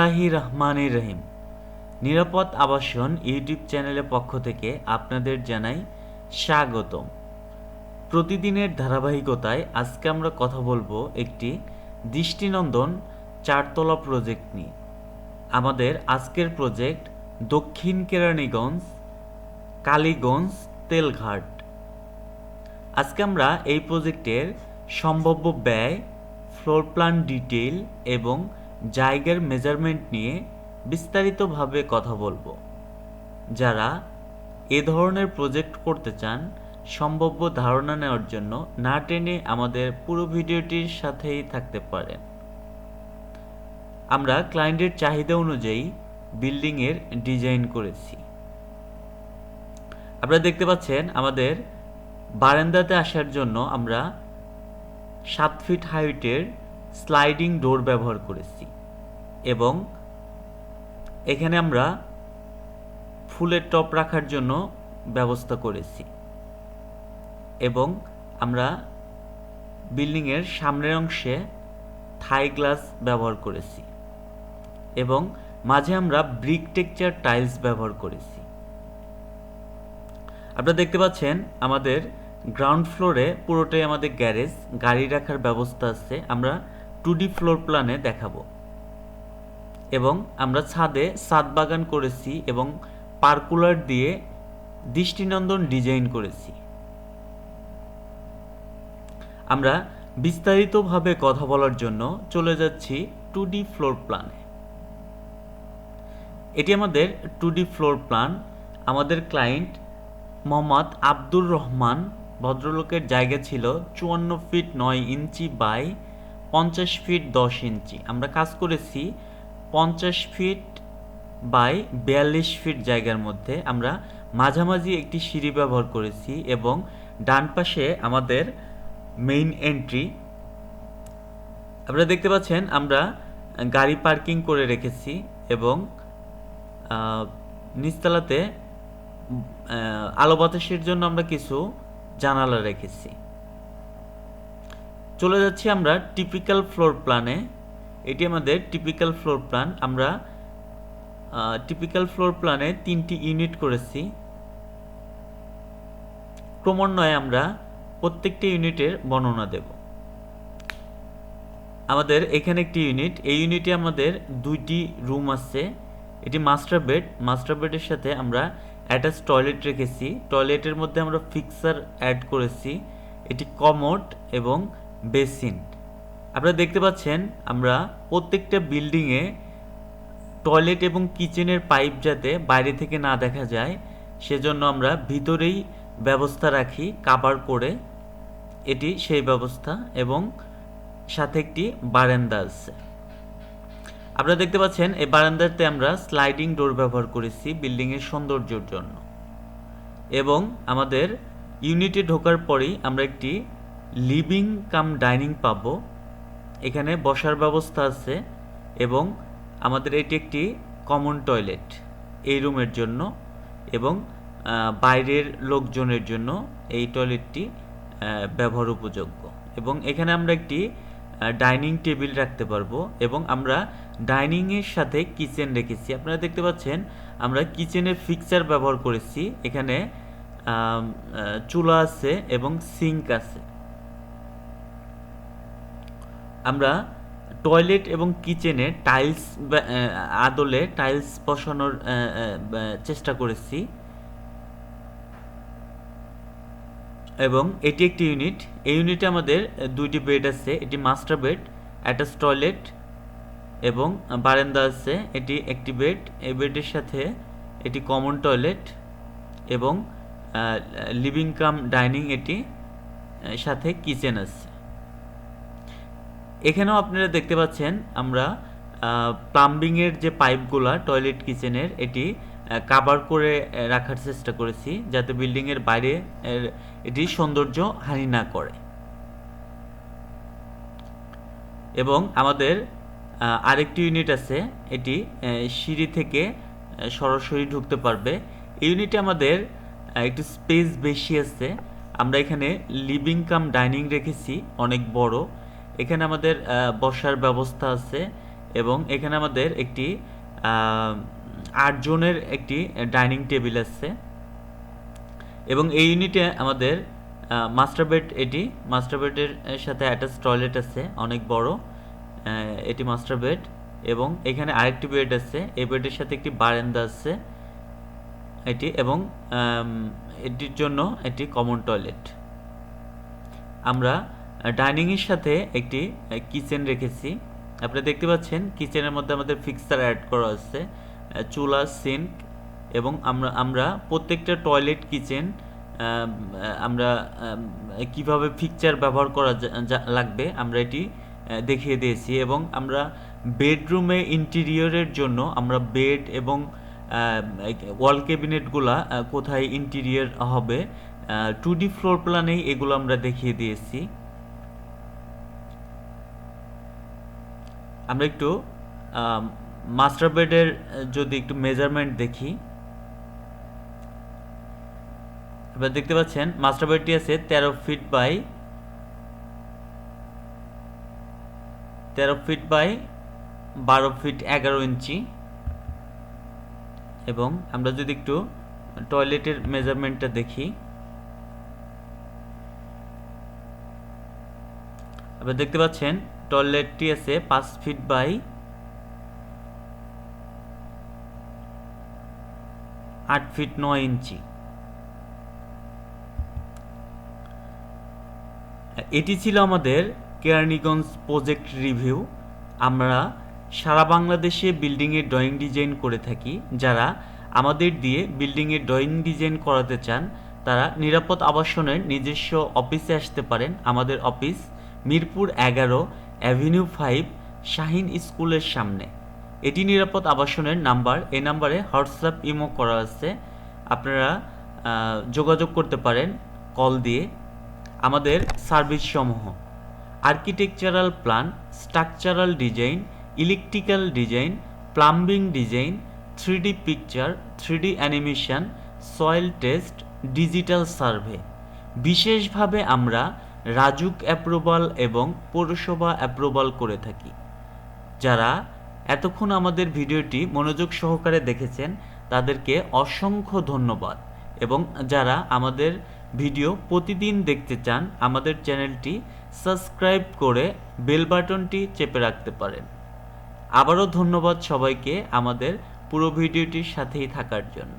রহমানির রহিম। নিরাপদ আবাসন ইউটিউব চ্যানেলের পক্ষ থেকে আপনাদের জানাই স্বাগতম। প্রতিদিনের ধারাবাহিকতায় আজকে আমরা কথা বলবো একটি দৃষ্টিনন্দন চারতলা প্রজেক্ট নিয়ে। আমাদের আজকের প্রজেক্ট দক্ষিণ কেরানীগঞ্জ, কালীগঞ্জ, তেলঘাট। আজকে আমরা এই প্রজেক্টের সম্ভাব্য ব্যয়, ফ্লোর প্ল্যান ডিটেইল এবং জায়গার মেজারমেন্ট নিয়ে বিস্তারিতভাবে কথা বলবো। যারা এ ধরনের প্রজেক্ট করতে চান, সম্ভাব্য ধারণা নেওয়ার জন্য না টেনে আমাদের পুরো ভিডিওটির সাথেই থাকতে পারেন। আমরা ক্লায়েন্টের চাহিদা অনুযায়ী বিল্ডিংয়ের ডিজাইন করেছি। আপনারা দেখতে পাচ্ছেন আমাদের বারান্দাতে আসার জন্য আমরা 7 ফিট হাইটের স্লাইডিং ডোর ব্যবহার করেছি এবং এখানে আমরা ফুলের টপ রাখার জন্য ব্যবস্থা করেছি এবং আমরা বিল্ডিংয়ের সামনের অংশে থাই গ্লাস ব্যবহার করেছি এবং মাঝে আমরা ব্রিক টেক্সচার টাইলস ব্যবহার করেছি। আপনারা দেখতে পাচ্ছেন আমাদের গ্রাউন্ড ফ্লোরে পুরোটাই আমাদের গ্যারেজ, গাড়ি রাখার ব্যবস্থা আছে। আমরা 2D ফ্লোর প্ল্যানে দেখাবো এবং আমরা ছাদে ছাদ বাগান করেছি এবং পার্কুলার দিয়ে দৃষ্টিনন্দন ডিজাইন করেছি। আমরা বিস্তারিতভাবে কথা বলার জন্য চলে যাচ্ছি 2D ফ্লোর প্ল্যানে। এটি আমাদের 2D ফ্লোর প্ল্যান। আমাদের ক্লায়েন্ট মোহাম্মদ আব্দুর রহমান ভদ্রলোকের জায়গা ছিল 54 ফিট 9 ইঞ্চি বাই 50 ফিট 10 ইঞ্চি। আমরা কাজ করেছি 50 ফিট বাই 42 ফিট জায়গার মধ্যে। আমরা মাঝামাঝি একটি সিঁড়ি ব্যবহার করেছি এবং ডান পাশে আমাদের মেইন এন্ট্রি। আপনারা দেখতে পাচ্ছেন আমরা গাড়ি পার্কিং করে রেখেছি এবং নিচতলাতে আলো বাতাসের জন্য আমরা কিছু জানালা রেখেছি। চলে যাচ্ছি আমরা টিপিক্যাল ফ্লোর প্ল্যানে। এটি আমাদের টিপিক্যাল ফ্লোর প্ল্যান। আমরা টিপিক্যাল ফ্লোর প্ল্যানে 3টি ইউনিট করেছি। ক্রমান্বয়ে আমরা প্রত্যেকটি ইউনিটের বর্ণনা দেব। আমাদের এখানে একটি ইউনিট, এই ইউনিটে আমাদের 2টি রুম আছে। এটি মাস্টার বেড। মাস্টার বেডের সাথে আমরা অ্যাটাচ টয়লেট রেখেছি। টয়লেটের মধ্যে আমরা ফিক্সার অ্যাড করেছি। এটি কমোড এবং বেসিন। আপনারা দেখতে পাচ্ছেন আমরা প্রত্যেকটা বিল্ডিংয়ে টয়লেট এবং কিচেনের পাইপ যাতে বাইরে থেকে না দেখা যায় সেজন্য আমরা ভিতরেই ব্যবস্থা রাখি কাভার করে। এটি সেই ব্যবস্থা এবং সাথে একটি বারান্দা আছে। আপনারা দেখতে পাচ্ছেন এই বারান্দাতে আমরা স্লাইডিং ডোর ব্যবহার করেছি বিল্ডিংয়ের সৌন্দর্যের জন্য এবং আমাদের ইউনিটে ঢোকার পরেই আমরা একটি লিভিং কাম ডাইনিং পাবো। এখানে বসার ব্যবস্থা আছে এবং আমাদের এটি একটি কমন টয়লেট এই রুমের জন্য এবং বাইরের লোকজনের জন্য এই টয়লেটটি ব্যবহার উপযোগ্য এবং এখানে আমরা একটি ডাইনিং টেবিল রাখতে পারবো এবং আমরা ডাইনিংয়ের সাথে কিচেন রেখেছি। আপনারা দেখতে পাচ্ছেন আমরা কিচেনের ফিক্সার ব্যবহার করেছি। এখানে চুলা আছে এবং সিঙ্ক আছে। আমরা টয়লেট এবং কিচেনে টাইলস আদলে টাইলস বসানোর চেষ্টা করেছি এবং এটি একটি ইউনিট। এই ইউনিটে আমাদের 2টি বেড আছে। এটি মাস্টার বেড, অ্যাটাচ টয়লেট এবং বারান্দা আছে। এটি একটি বেড। এই বেডের সাথে এটি কমন টয়লেট এবং লিভিং কাম ডাইনিং, এটি সাথে কিচেন আছে। এখানেও আপনারা দেখতে পাচ্ছেন আমরা প্লাম্বিংয়ের যে পাইপগুলা টয়লেট কিচেনের এটি কাভার করে রাখার চেষ্টা করেছি যাতে বিল্ডিংয়ের বাইরে এটি সৌন্দর্য হানি না করে। এবং আমাদের আরেকটি ইউনিট আছে, এটি সিঁড়ি থেকে সরাসরি ঢুকতে পারবে। এই ইউনিটে আমাদের একটু স্পেস বেশি আছে। আমরা এখানে লিভিং কাম ডাইনিং রেখেছি অনেক বড়। এখানে আমাদের বসার ব্যবস্থা আছে এবং এখানে আমাদের একটি 8 জনের একটি ডাইনিং টেবিল আছে এবং এই ইউনিটে আমাদের মাস্টার বেড, এটি মাস্টার বেডের সাথে অ্যাটাচ টয়লেট আছে অনেক বড়, এটি মাস্টার বেড এবং এখানে আরেকটি বেড আছে, এই বেডের সাথে একটি বারান্দা আছে এটি, এবং এটির জন্য একটি কমন টয়লেট। আমরা ডাইনিংয়ের সাথে একটি কিচেন রেখেছি, আপনারা দেখতে পাচ্ছেন কিচেনের মধ্যে আমাদের ফিক্সার অ্যাড করা আছে, চুলা, সিঙ্ক, এবং আমরা প্রত্যেকটা টয়লেট, কিচেন আমরা কিভাবে ফিক্সচার ব্যবহার করা লাগবে আমরা এটি দেখিয়ে দিয়েছি। এবং আমরা বেডরুমে ইন্টেরিয়রের জন্য আমরা বেড এবং ওয়াল ক্যাবিনেটগুলা কোথায় ইন্টেরিয়র হবে 2D ফ্লোর প্ল্যানেই এগুলো আমরা দেখিয়ে দিয়েছি। আমরা একটু মাস্টার বেডের যদি একটু মেজারমেন্ট দেখি, আপনারা দেখতে পাচ্ছেন মাস্টার বেডটি আছে 13 ফিট বাই 12 ফিট 11 ইঞ্চি। এবং আমরা যদি একটু টয়লেটের মেজারমেন্টটা দেখি, আপনারা দেখতে পাচ্ছেন টয়লেটটি আছে 5 ফিট বাই 8 ফিট 9 ইঞ্চি। এটি ছিল আমাদের কেরানীগঞ্জ প্রজেক্ট রিভিউ। আমরা সারা বাংলাদেশে বিল্ডিংয়ের ড্রয়িং ডিজাইন করে থাকি। যারা আমাদের দিয়ে বিল্ডিংয়ের ড্রয়িং ডিজাইন করাতে চান তারা নিরাপদ আবাসনের নিজস্ব অফিসে আসতে পারেন। আমাদের অফিস মিরপুর 11 অ্যাভিনিউ 5 শাহিন স্কুলের সামনে। এটি নিরাপদ আবাসনের নাম্বার, এই নাম্বারে হোয়াটসঅ্যাপ, ইমো করা আছে, আপনারা যোগাযোগ করতে পারেন কল দিয়ে। আমাদের সার্ভিস সমূহ architectural plan, structural design, electrical design, plumbing design, 3D picture, 3D animation, soil test, digital survey. বিশেষভাবে আমরা রাজুক অ্যাপ্রুভাল এবং পৌরসভা অ্যাপ্রুভাল করে থাকি। যারা এতক্ষণ আমাদের ভিডিওটি মনোযোগ সহকারে দেখেছেন তাদেরকে অসংখ্য ধন্যবাদ। এবং যারা আমাদের ভিডিও প্রতিদিন দেখতে চান আমাদের চ্যানেলটি সাবস্ক্রাইব করে বেল বাটনটি চেপে রাখতে পারেন। আবারও ধন্যবাদ সবাইকে আমাদের পুরো ভিডিওটির সাথেই থাকার জন্য।